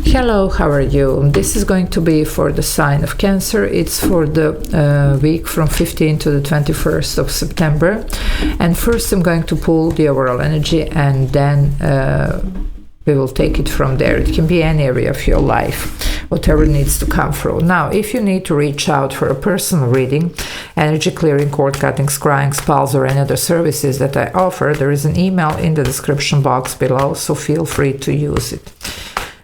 Hello, how are you? This is going to be for the sign of Cancer. It's for the week from 15th to the 21st of September. And first I'm going to pull the overall energy, and then we will take it from there. It can be any area of your life, whatever needs to come through. Now, if you need to reach out for a personal reading, energy clearing, cord cutting, scrying, spells, or any other services that I offer, there is an email in the description box below, so feel free to use it.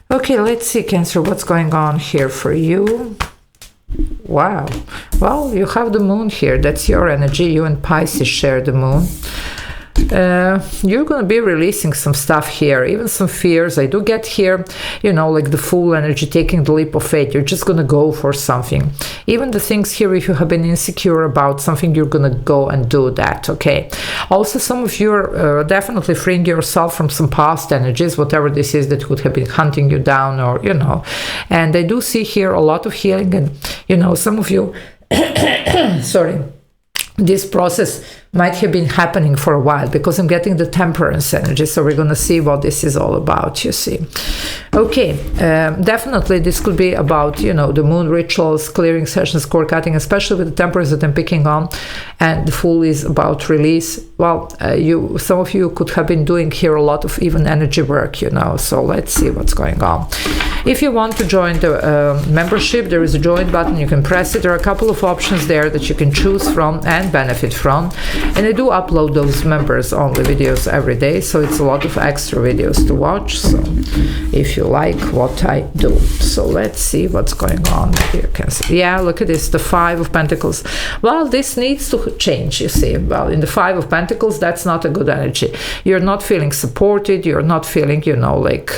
Okay, let's see, Cancer, what's going on here for you. Wow. Well, you have the moon here. That's your energy. You and Pisces share the moon. You're going to be releasing some stuff here, even some fears. I do get here, you know, like the Fool energy, taking the leap of faith. You're just going to go for something. Even the things here, if you have been insecure about something, you're going to go and do that, okay? Also, some of you are definitely freeing yourself from some past energies, whatever this is that could have been hunting you down, or, you know. And I do see here a lot of healing, and, you know, some of you, sorry, this process might have been happening for a while, because I'm getting the Temperance energy. So we're going to see what this is all about, you see. Okay, definitely this could be about, you know, the moon rituals, clearing sessions, cord cutting, especially with the Temperance that I'm picking on. And the Fool is about release. Well, some of you could have been doing here a lot of even energy work, you know. So let's see what's going on. If you want to join the membership, there is a join button. You can press it. There are a couple of options there that you can choose from and benefit from. And I do upload those members only videos every day, so it's a lot of extra videos to watch. So if you like what I do, so let's see what's going on here. Yeah, look at this, the Five of Pentacles. Well, this needs to change, you see. Well, in the Five of Pentacles, that's not a good energy. You're not feeling supported. You're not feeling, you know, like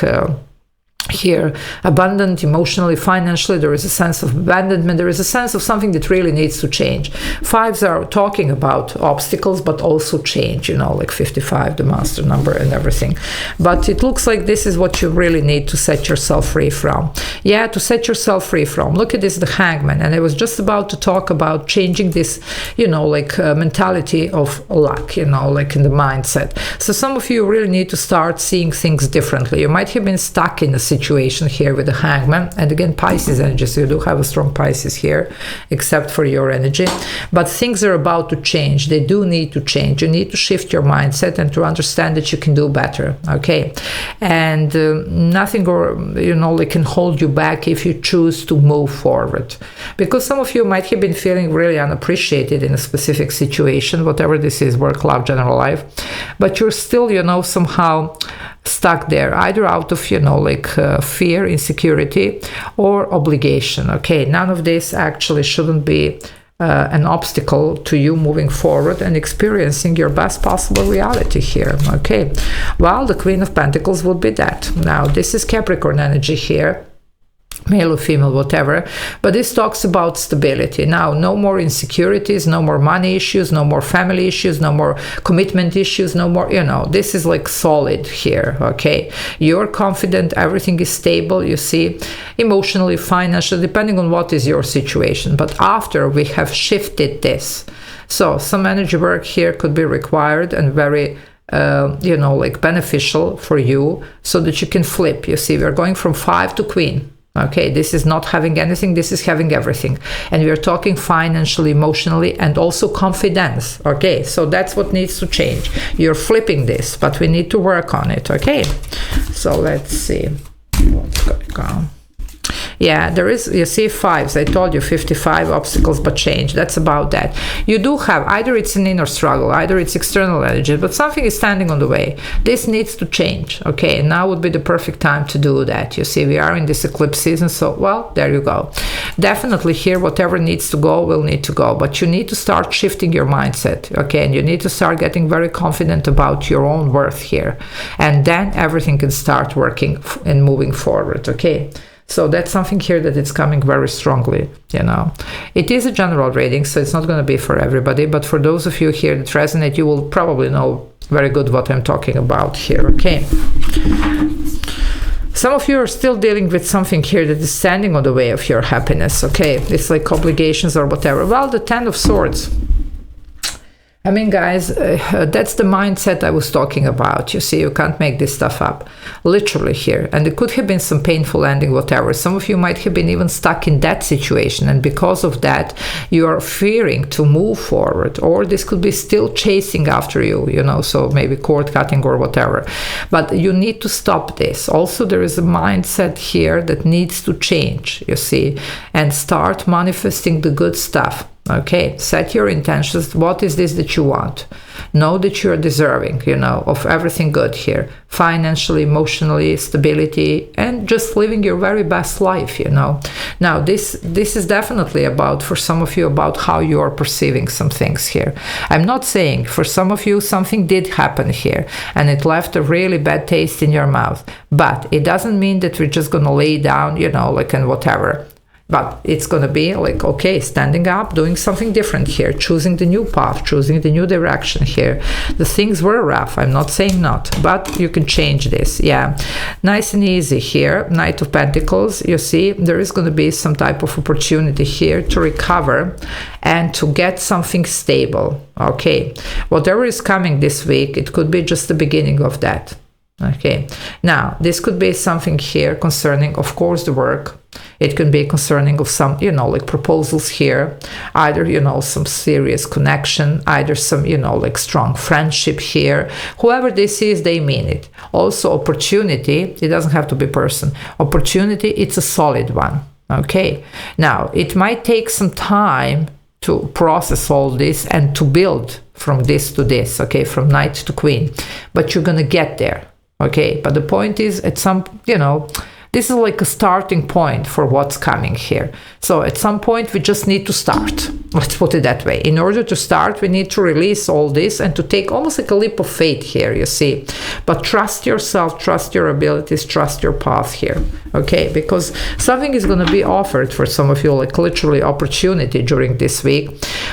here abundant emotionally, financially. There is a sense of abandonment. There is a sense of something that really needs to change. Fives are talking about obstacles, but also change, you know, like 55, the master number and everything. But it looks like this is what you really need to set yourself free from. Yeah, to set yourself free from. Look at this, the Hangman. And I was just about to talk about changing this, you know, like mentality of luck, you know, like in the mindset. So some of you really need to start seeing things differently. You might have been stuck in a situation here with the Hangman, and again Pisces energy, so you do have a strong Pisces here, except for your energy. But things are about to change. They do need to change. You need to shift your mindset and to understand that you can do better, okay? And nothing, or you know, like can hold you back if you choose to move forward, because some of you might have been feeling really unappreciated in a specific situation, whatever this is, work, love, general life, but you're still, you know, somehow stuck there, either out of, you know, like fear, insecurity, or obligation, okay? None of this actually shouldn't be an obstacle to you moving forward and experiencing your best possible reality here, okay? Well, the Queen of Pentacles would be that. Now, this is Capricorn energy here, male or female, whatever, but this talks about stability. Now, no more insecurities, no more money issues, no more family issues, no more commitment issues, no more, you know, this is like solid here, okay? You're confident, everything is stable, you see, emotionally, financially, depending on what is your situation. But after we have shifted this, so some energy work here could be required and very you know, like beneficial for you, so that you can flip. You see, we're going from Five to Queen. Okay, this is not having anything, this is having everything. And we're talking financially, emotionally, and also confidence. Okay, so that's what needs to change. You're flipping this, but we need to work on it. Okay, so let's see what's going on. Yeah, there is, you see, fives. I told you 55 obstacles, but change. That's about that. You do have, either it's an inner struggle, either it's external energy, but something is standing on the way. This needs to change, okay? And now would be the perfect time to do that. You see, we are in this eclipse season, so, well, there you go. Definitely here, whatever needs to go will need to go, but you need to start shifting your mindset, okay? And you need to start getting very confident about your own worth here. And then everything can start working and moving forward, okay? So that's something here that it's coming very strongly, you know. It is a general reading, so it's not going to be for everybody, but for those of you here that resonate, you will probably know very good what I'm talking about here, okay? Some of you are still dealing with something here that is standing on the way of your happiness, okay? It's like obligations or whatever. Well, the Ten of Swords. I mean, guys, that's the mindset I was talking about. You see, you can't make this stuff up, literally here. And it could have been some painful ending, whatever. Some of you might have been even stuck in that situation. And because of that, you are fearing to move forward. Or this could be still chasing after you, you know, so maybe cord cutting or whatever. But you need to stop this. Also, there is a mindset here that needs to change, you see, and start manifesting the good stuff. Okay, set your intentions. What is this that you want? Know that you're deserving, you know, of everything good here. Financially, emotionally, stability, and just living your very best life, you know. Now, this is definitely about, for some of you, about how you are perceiving some things here. I'm not saying, for some of you, something did happen here, and it left a really bad taste in your mouth. But it doesn't mean that we're just going to lay down, you know, like, and whatever. But it's going to be like, okay, standing up, doing something different here, choosing the new path, choosing the new direction here. The things were rough, I'm not saying not, but you can change this, yeah. Nice and easy here, Knight of Pentacles, you see, there is going to be some type of opportunity here to recover and to get something stable, okay. Whatever is coming this week, it could be just the beginning of that. Okay, now this could be something here concerning, of course, the work. It can be concerning of some, you know, like proposals here, either, you know, some serious connection, either some, you know, like strong friendship here. Whoever this is, they mean it. Also, opportunity, it doesn't have to be person. Opportunity, it's a solid one. Okay, now it might take some time to process all this and to build from this to this, okay, from Knight to Queen, but you're gonna get there. Okay, but the point is, at some, you know, this is like a starting point for what's coming here. So at some point, we just need to start. Let's put it that way. In order to start, we need to release all this and to take almost like a leap of faith here, you see. But trust yourself, trust your abilities, trust your path here. Okay, because something is going to be offered for some of you, like literally opportunity during this week.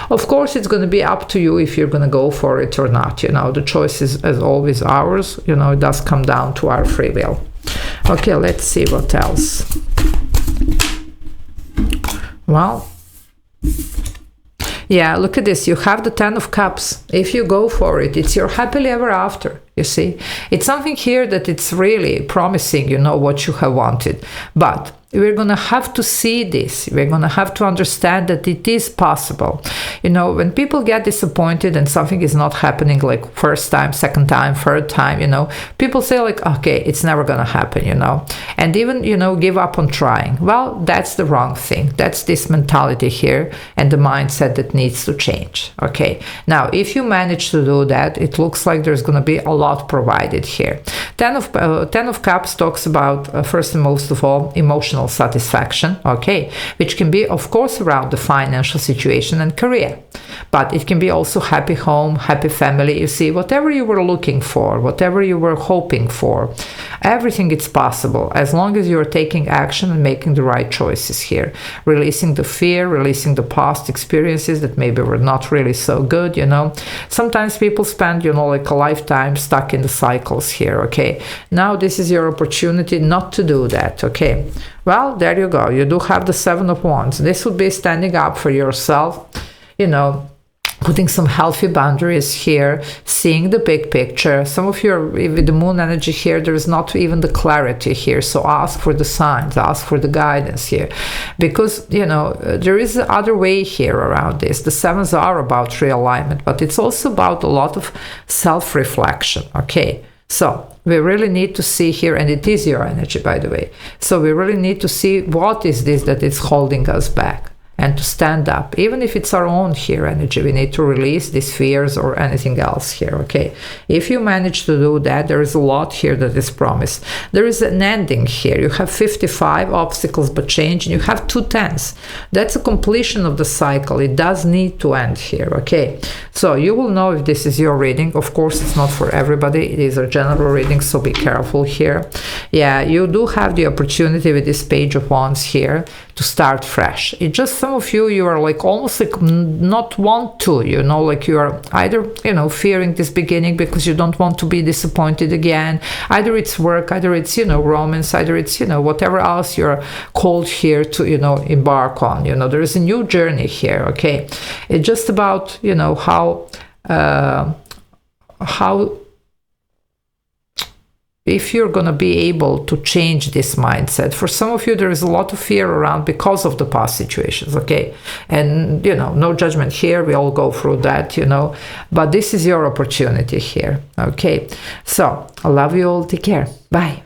Of course, it's going to be up to you if you're going to go for it or not. You know, the choice is as always ours. You know, it does come down to our free will. Okay, let's see what else. Well, yeah, look at this. You have the 10 of Cups. If you go for it, it's your happily ever after, you see. It's something here that it's really promising, you know, what you have wanted. But we're going to have to see this. We're going to have to understand that it is possible. You know, when people get disappointed and something is not happening, like first time, second time, third time, you know, people say like, okay, it's never going to happen, you know, and even, you know, give up on trying. Well, that's the wrong thing. That's this mentality here and the mindset that needs to change. Okay. Now, if you manage to do that, it looks like there's going to be a lot provided here. 10 of Cups talks about, first and most of all, emotional satisfaction, okay, which can be, of course, around the financial situation and career, but it can be also happy home, happy family. You see, whatever you were looking for, whatever you were hoping for, everything is possible as long as you're taking action and making the right choices here, releasing the fear, releasing the past experiences that maybe were not really so good, you know. Sometimes people spend, you know, like a lifetime stuck in the cycles here, okay. Now this is your opportunity not to do that, okay. Well, there you go. You do have the 7 of Wands. This would be standing up for yourself, you know, putting some healthy boundaries here, seeing the big picture. Some of you are, with the moon energy here, there is not even the clarity here. So ask for the signs, ask for the guidance here. Because, you know, there is other way here around this. The 7s are about realignment, but it's also about a lot of self-reflection, okay? So we really need to see here, and it is your energy, by the way. So we really need to see what is this that is holding us back, and to stand up. Even if it's our own here energy, we need to release these fears or anything else here, okay? If you manage to do that, there is a lot here that is promised. There is an ending here. You have 55 obstacles but change, and you have 2 10s. That's a completion of the cycle. It does need to end here, okay? So you will know if this is your reading. Of course, it's not for everybody. It is a general reading, so be careful here. Yeah, you do have the opportunity with this Page of Wands here to start fresh. It just, some of you are like almost like not want to, you know, like you are either, you know, fearing this beginning because you don't want to be disappointed again. Either it's work, either it's, you know, romance, either it's, you know, whatever else you're called here to, you know, embark on. You know, there is a new journey here, okay? It's just about, you know, how how, if you're going to be able to change this mindset. For some of you, there is a lot of fear around because of the past situations, okay? And, you know, no judgment here. We all go through that, you know, but this is your opportunity here, okay? So I love you all. Take care. Bye.